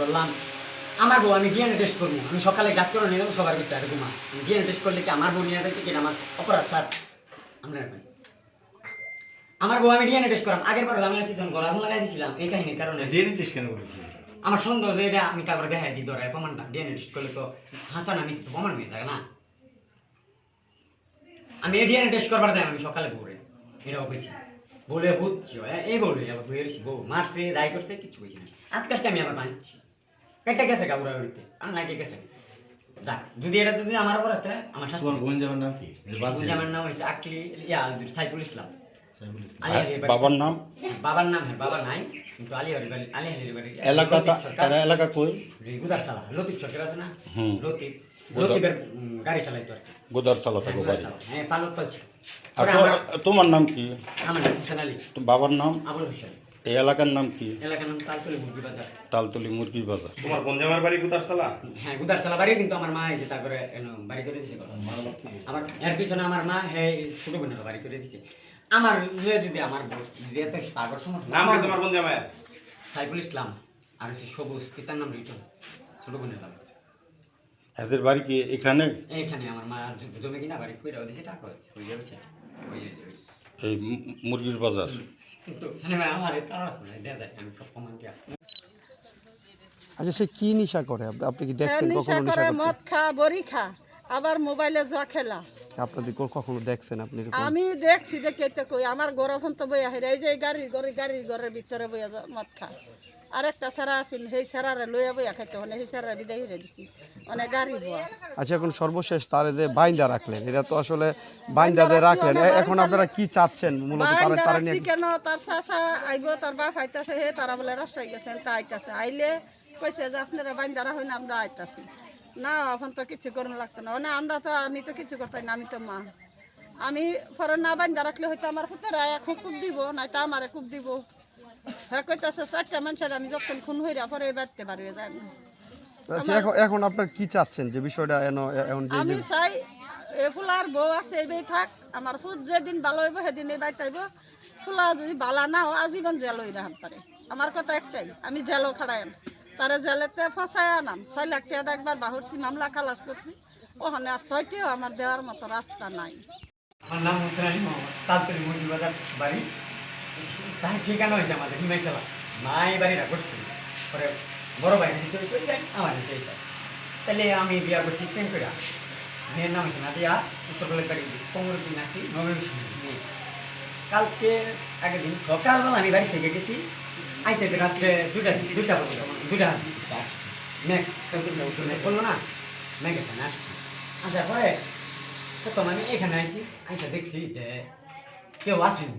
ধরলাম আমার বউ আমি ডিএনএ টেস্ট করবো আমি সকালে ডাক্তার নিয়ে যাবো সবার কিছু ঘুমা ডিএনএ টেস্ট করলে কি আমার বউ নিয়ে যাবে কি আমার অপরাধ স্যার আপনার আমার বউ আমি ডিএনএ টেস্ট করাম আগের বার আমি আসছি যখন গলা লাগাই দিয়েছিলাম এই কাহিনীর কারণে ডিএনএ টেস্ট কেন করেছি আমার সন্দেহ যে এটা আমি কাউকে দেখাই দিই ধরে প্রমাণটা ডিএনএ টেস্ট করলে তো হাসান আমি প্রমাণ হয়ে থাকে না আমি ডিএনএ টেস্ট করবার দেয় আমি সকালে বউরে এটাও পেয়েছি বলে বুঝছি এই বলে আবার বইয়ের বউ মারছে যাই করছে কিছু হয়েছে না আজকাল আমি আবার বাঁধছি পেটে গেছে কাবুরা বাড়িতে আর লাগে গেছে যাক যদি এটা যদি আমার উপর হাতে আমার শাস্তি তোমার বোন জামার নাম কি বোন জামার নাম হয়েছে আকলি সাইফুল ইসলাম বাবার নাম বাবার নাম হ্যাঁ বাবা নাই কিন্তু আলী আলীর বাড়ি এলাকা তারা এলাকা কই গুদার চালা লতিফ সরকার আছে না হুম। লতিফের গাড়ি চালাইতো আর কি গোদার চালা থাকো বাড়ি হ্যাঁ পালক পালছি আর তোমার নাম কি আমার নাম হোসেন আলী বাবার নাম আবুল হোসেন এই এলাকার নাম কি এলাকার নাম তালতলি মুরগি বাজার তালতলি মুরগি বাজার তোমার বোন জামার বাড়ি গুতারসালা হ্যাঁ গুদার চালা বাড়ি কিন্তু আমার মা এসে তারপরে বাড়ি করে দিছে আমার এর পিছনে আমার মা হ্যাঁ ছোট বোনের বাড়ি করে দিছে আমার যদি আমার যদি এত পাগর সমর্থন নাম কি তোমার বোন জামার সাইফুল ইসলাম আর হচ্ছে সবুজ পিতার নাম রিটন ছোট বোনের নাম এদের বাড়ি কি এখানে এইখানে আমার মা জমি কিনা বাড়ি করে দিছে টাকা হয়ে যাবে এই মুরগির বাজার কিন্তু এখানে আমার এটা দেয়া যায় আমি সব প্রমাণ দিয়া আচ্ছা সে কি নেশা করে আপনি কি দেখছেন নেশা কখনো করে নেশা মদ করতে খা বড়ি খা আবার মোবাইলে জুয়া খেলা আপনাদের কখনো দেখছেন আপনি এরকম আমি দেখছি দেখে তো কই আমার গরফন তো বইয়া হেরে এই যে গাড়ির ঘরের ভিতরে বইয়া মদ খা আরেকটা সারা আছিল সেই সারারে লইয়া বইয়া খাইতে মানে সেই সারা বিদায় হয়ে দিছি অনেক গাড়ি হওয়া আচ্ছা এখন সর্বশেষ তারে যে বাইন্দা রাখলেন এটা তো আসলে বাইন্দা দিয়ে রাখলেন এখন আপনারা কি চাচ্ছেন মূলত তারে তারে নিয়ে কেন তার চাচা আইব তার বাপ আইতাছে হে তারা বলে রাস্তায় গেছেন তা আইতাছে আইলে কইছে যে আপনারা বাইন্দারা হই না আমরা আইতাছি না এখন তো কিছু করুন লাগতো না মানে আমরা তো আমি তো কিছু করতাম না আমি তো মা আমি পরে না বাইন্দা রাখলে হয়তো আমার পুতেরা এখন খুব দিব নয়তো আমারে খুব দিব হ্যাঁ কইতাছে চারটা মানুষের আমি যখন খুন হইরা পরে বাড়তে পারবে যাই আচ্ছা এখন আপনারা কি চাচ্ছেন যে বিষয়টা এখন যে আমি চাই এ ফুলার বউ আছে এই থাক আমার ফুট যেদিন ভালো হইব সেদিন এই বাই চাইব ফুলা যদি বালা না হয় আজীবন জেল হয়ে রাখাম পারে আমার কথা একটাই আমি জেলও খাড়াই তারে জেলেতে ফসায় আনাম 6 লাখ টাকা একবার বাহুরছি মামলা খালাস করছি ওখানে আর 6টিও আমার দেওয়ার মতো রাস্তা নাই আমার নাম হোসেন আলী মোহাম্মদ তালতলি মুরগি বাজার বাড়ি তাই ঠিকানা হয়েছে আমাদের হিমাইশালা মা এই বাড়িটা করছি পরে বড় ভাই দিচ্ছে চলে যাই আমার দিচ্ছে এইটা তাহলে আমি বিয়া করছি প্রেম করে মেয়ের নাম হয়েছে নাদিয়া উত্তরকলের বাড়ি কোমরুদ্দিন নাকি নবীন মেয়ে কালকে আগের দিন সকালবেলা আমি বাড়ি থেকে গেছি আইতে রাত্রে দুটা মেঘ বললো না মেঘ এখানে আসছি আসার পরে প্রথম আমি এখানে আসি আইসা দেখছি যে কেউ আসেনি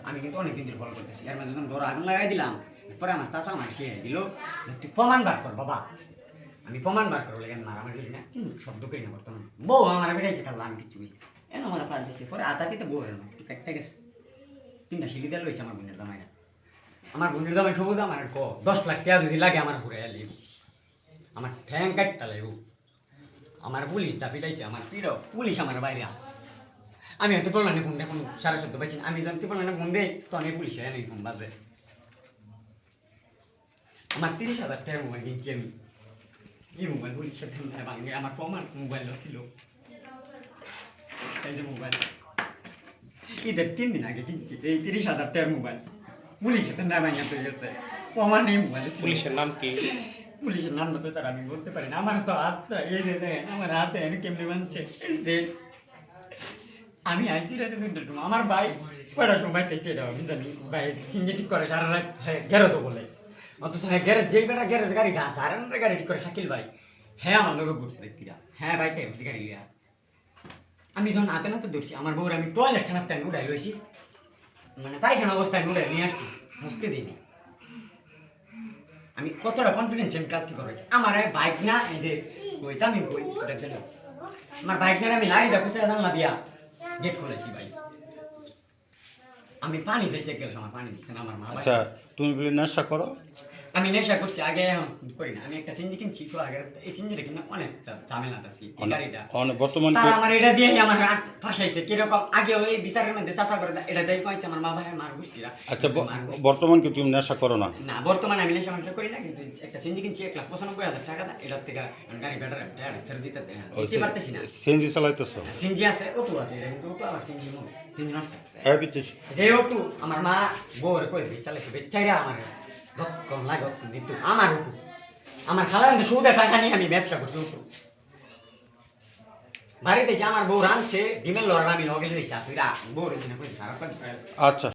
আমি কিন্তু অনেকদিন ধরে ফলো করতেছি এর মাঝে যখন ধরো আগুন লাগাই দিলাম পরে আমার চাচা আমার সে দিল তুই প্রমাণ বার কর বাবা আমি প্রমাণ বার করবো লেগে মারামারি করি না কিন্তু শব্দ করি না বর্তমানে বউ আমার বেড়াইছে কাল আমি কিছু বুঝি এন আমার পার দিচ্ছে পরে আতা দিতে বউ এলো একটু কাটতে গেছে 3টা শিলি দেওয়া রয়েছে আমার বোনের দামাইনা আমার বোনের দামাই সবুজ আমার 10 লাখ টাকা যদি লাগে আমার ঘুরে এলি আমার ঠ্যাং কাটটা লাগবো আমার পুলিশ দাপিটাইছে আমার পিড়ো পুলিশ আমার বাইরে আমি হয়তো বললাম ফোন দেখুন সারা শব্দ পাইছি আমি যখন তুই বললাম ফোন দেই তো আমি পুলিশ এই ফোন বাজে আমার 30,000 টাকার মোবাইল কিনছি আমি এই মোবাইল পুলিশের ভাঙে আমার প্রমাণ মোবাইল ছিল এই যে মোবাইল ঈদের 3 দিন আগে কিনছি এই 30,000 টাকার মোবাইল পুলিশের না ভাঙে পেয়ে গেছে প্রমাণ এই মোবাইল পুলিশের নাম কি পুলিশের নাম তো তার আমি বলতে পারি না আমার তো হাতটা এই যে দেখেন আমার হাতে এনে কেমনি বানছে এই যে আমি আইসি রাতে কিন্তু আমার ভাই কয়টা সময় চাইছে এটা আমি জানি ভাই সিনজেটিক করে সারা রাত গ্যারেজ বলে অথচ হ্যাঁ গ্যারেজ যেই বেটা গ্যারেজ গাড়ি ঘাস আর গাড়ি ঠিক করে শাকিল ভাই হ্যাঁ আমার লোক ঘুরছে ব্যক্তিরা হ্যাঁ ভাই কে বুঝি গাড়ি লিয়া আমি যখন হাতে নাতে ধরছি আমার বউর আমি টয়লেট খানা টাইম উঠাই লইছি মানে পায়খানা অবস্থায় উঠাই নিয়ে আসছি বুঝতে দিইনি আমি কতটা কনফিডেন্স আমি কাজ কি করেছি আমার বাইক না এই যে কইতাম আমি কই দেখতে আমার বাইক না আমি লাড়ি দেখো সেটা জানলা দিয়া গেট খুলেছি ভাই আমি পানি চাইছি গেলে আমার পানি দিচ্ছে না আমার মা আচ্ছা তুমি বলে নেশা করো আমি নেশা করছি আগে এখন করি না। আমি একটা সিঞ্জি কিনছি আগে, এই সিঞ্জিটা কিনে অনেকটা ঝামেলা আছে এই গাড়িটা। বর্তমান তারা আমার এটা দিয়ে আমার রাত ফাঁসাইছে কিরকম, আগে ওই বিচারের মধ্যে চাষা করে এটা দিয়ে পাইছে আমার মা ভাই মার গোষ্ঠীরা। আচ্ছা বর্তমান কি তুমি নেশা করো না? না বর্তমানে আমি নেশা মানুষ করি না, কিন্তু একটা সিঞ্জি কিনছি 1,95,000 টাকা দা, এটার থেকে গাড়ি ব্যাটারি ফেরত দিতে পারতেছি না। সিএনজি চালাইতেছো? সিঞ্জি আছে, অটো আছে, এটা কিন্তু অটো আবার সিঞ্জি নষ্ট আছে। হ্যাঁ বিতেশ। যে অটো আমার মা বউর কই দিই চালাইতে বেচাইরা আমার যতক্ষণ লাগে দিত আমার অটো। আমার খালার সুদে টাকা নিয়ে আমি ব্যবসা করছি অটো। বাড়িতে যে আমার বউ রাঁধছে ডিমের লড়া আমি লগে দিয়েছি, তুই বউ রেছি না কই খারাপ লাগে। আচ্ছা।